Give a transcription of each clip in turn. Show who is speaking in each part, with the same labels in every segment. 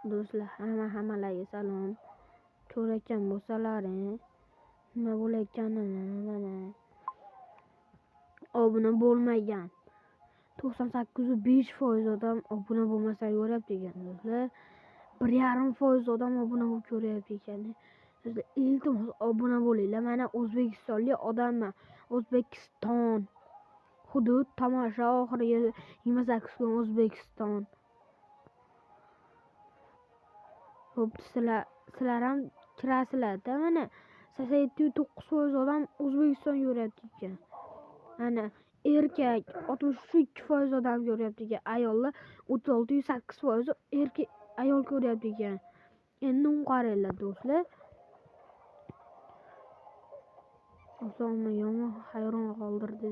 Speaker 1: Do'stlar, hammalarga salom. Ko'rayotgan bo'lsalaring, nima bo'layotganini mana obuna bo'lmagan 98.5% odam obuna bo'lmasdan ko'ryapti ekan do'stlar. 1.5% odam obuna bo'lib ko'ryapti ekan. Do'stlar, iltimos obuna bo'linglar. Mana o'zbekistonlik odamman. O'zbekiston hudud tomosha oxiriga 28 kun O'zbekiston. Xo'p, sizlar ham kirasizlar-da. Mana 87.9% odam O'zbekiston ko'ryapti ekan. Mana erkak 62% odam ko'ryapti ekan. Ayollar 36.8% erkak ayol ko'ryapti ekan. Endi qaranglar do'stlar. Osonni yomon hayron qoldirdi.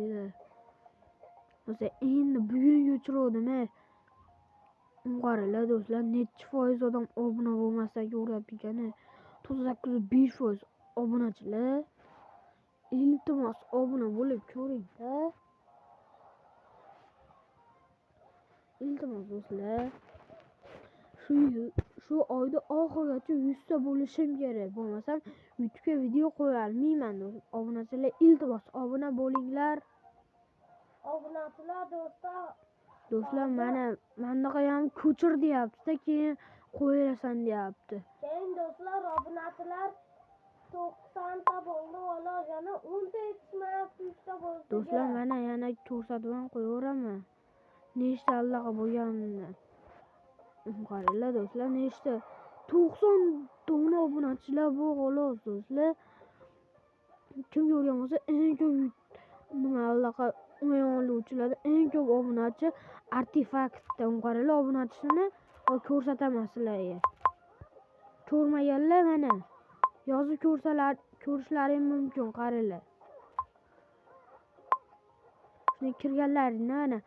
Speaker 1: Do'stlar, endi bugungi uchirdim. Qaranglar do'stlar, necha foiz odam obuna bo'lmasdan ko'ryapti ekan. 98.5% obunachilar. Iltimos obuna bo'lib ko'ringlar. Iltimos do'stlar. Shu oyda oxirigacha 100 ta bo'lishim kerak. Bo'lmasam YouTube'ga video qo'ya olmayman do'stlar. Obunachilar, iltimos obuna bo'linglar.
Speaker 2: Obunachilar do'stlar.
Speaker 1: Do'stlar, mana mendaqa ham ko'chir deyapti-da, keyin qo'yasan deyapti.
Speaker 2: Keyin do'stlar, obunachilar 90 ta bo'ldi, xolos yana 10 ta yetishmayapti, 3 ta bo'lsa.
Speaker 1: Do'stlar, mana yana ko'rsatib ham qo'yaveraman. Nechta allaqa bo'lganini. Qaranglar do'stlar, nechta 90 dona obunachilar bu xolos do'stlar. Kim ko'rgan bo'lsa, eng ko'p nima allaqa o'yinlovchilarda eng ko'p obunachi Artefaktda. Qaranglar obunachisini ko'rsataman sizlarga. Ko'rmaganlar mana yozib ko'rishlaring mumkin. Qaranglar. Shuni kirganlaringni mana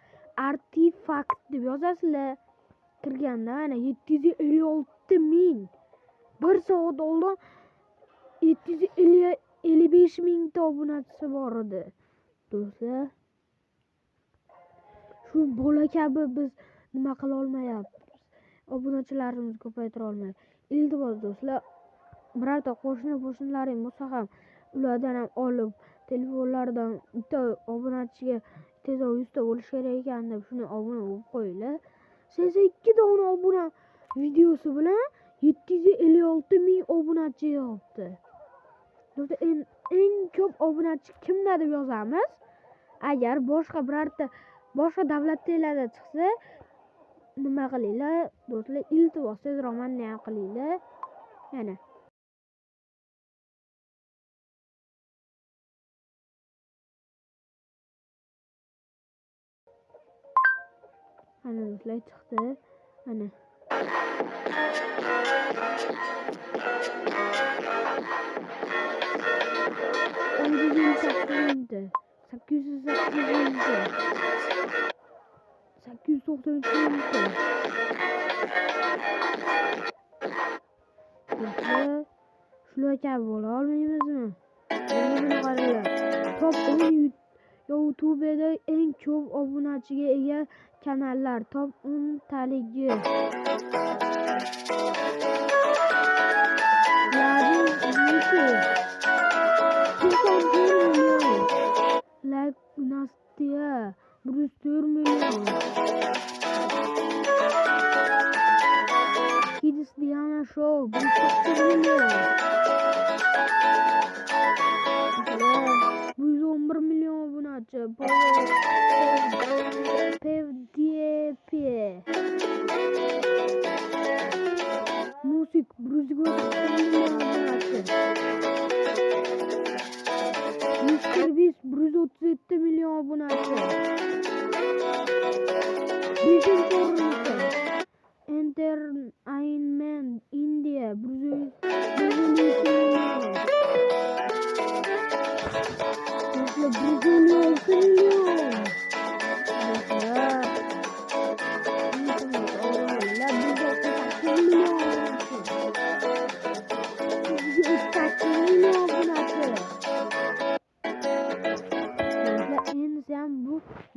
Speaker 1: Artefakt deb yozasizlar. Kirganda mana 756.000 bir soat oldin 755.000 ta obunachisi bor edi. Do'stlar, shu bola kabi biz nima qila olmayapmiz. Obunachilarimizni ko'paytira olmayapmiz. Iltimos do'stlar, birorta qo'shnilaring bo'lsa ham ulardan ham olib telefonlaridan bitta obunachiga tezroq 100 ta bo'lish kerak ekan deb shuni obuna bo'lib qo'yinglar. 82 dona obuna videosi bilan 756.000 obunachi yopti. Do'stlar, eng ko'p obunachi kimda deb yozamiz. Agar boshqa davlatlarda chiqsa, nima qilinglar do'stlar, iltimos tezroq menga ham qilinglar. Mana ana do'stlar chiqdi. Mana 893 shular kabi bo'la olmaymizmi? Buni qaranglar. Top 10 YouTube'da eng ko'p obunachiga ega kanallar top 10 taligi. Like Nastya 104 million. Kids Diana Show 140 million. 111 million obunachi. PewDieP. Musik 140 million obunachi. MrBeast 137 million obunachi. 5-chi o'rinda Entertainment India 152 million. 156 million.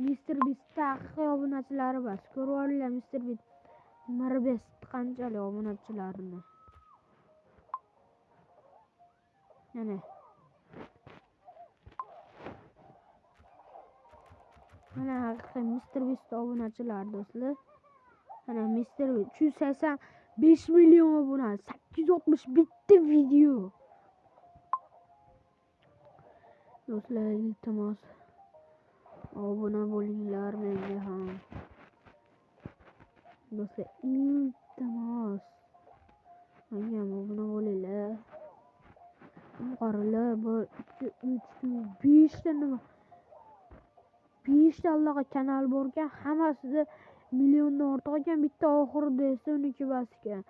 Speaker 1: MrBeast haqiqiy obunachilari bas. Ko'rib olinglar MrBeast Mirbest qanchalik obunachilarini. Mana. Mana haqiqiy Mr. Beast obunachilar do'stlar. Mana Mr. Beast 385 million obuna, 860 bitta video. Do'stlar, iltimos obuna bo'linglar menga ham. Do'stlar, iltimos menga ham obuna bo'linglar. Qorilar bir 2 3 5 ta nima 5 ta allaqa kanal bor ekan, hammasida milliondan ortiq ekan, bitta oxirida esa uniki bas ekan.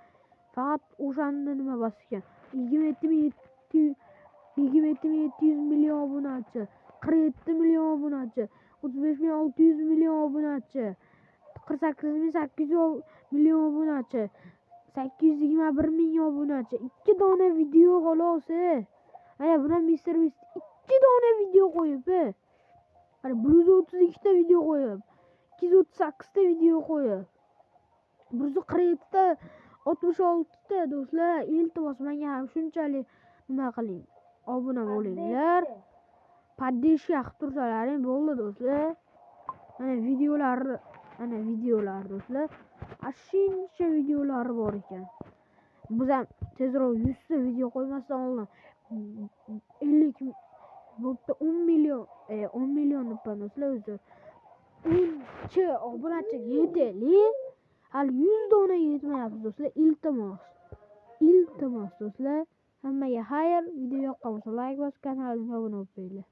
Speaker 1: Faqat o'shanda nima bas ekan. 27700 million obunachi, 47 million obunachi, 35600 million obunachi, 48800 million obunachi, 821 ming obunachi. 2 dona video xolos. Mana buni Mr. Beast 2 dona video qo'yib. Mana 132 ta video qo'yib, 238 ta video qo'yib, 147 ta, 66 ta do'stlar. Iltimos menga ham shunchalik nima qiling, obuna bo'linglar. Poddesh qilib tursalaring bo'ldi do'stlar. Mana videolar do'stlar. Shuncha videolar bor ekan. Biz ham tezroq 100 ta video qo'ymasdan oldin 50 bo'pti 10 million debman do'stlar o'zi. 10 obunachi yetaylik. Hali 100 dona yetmayapti do'stlar. Iltimos do'stlar. Hammaga xayr. Video yoqqan bo'lsa like bosib, kanalimga obuna bo'linglar.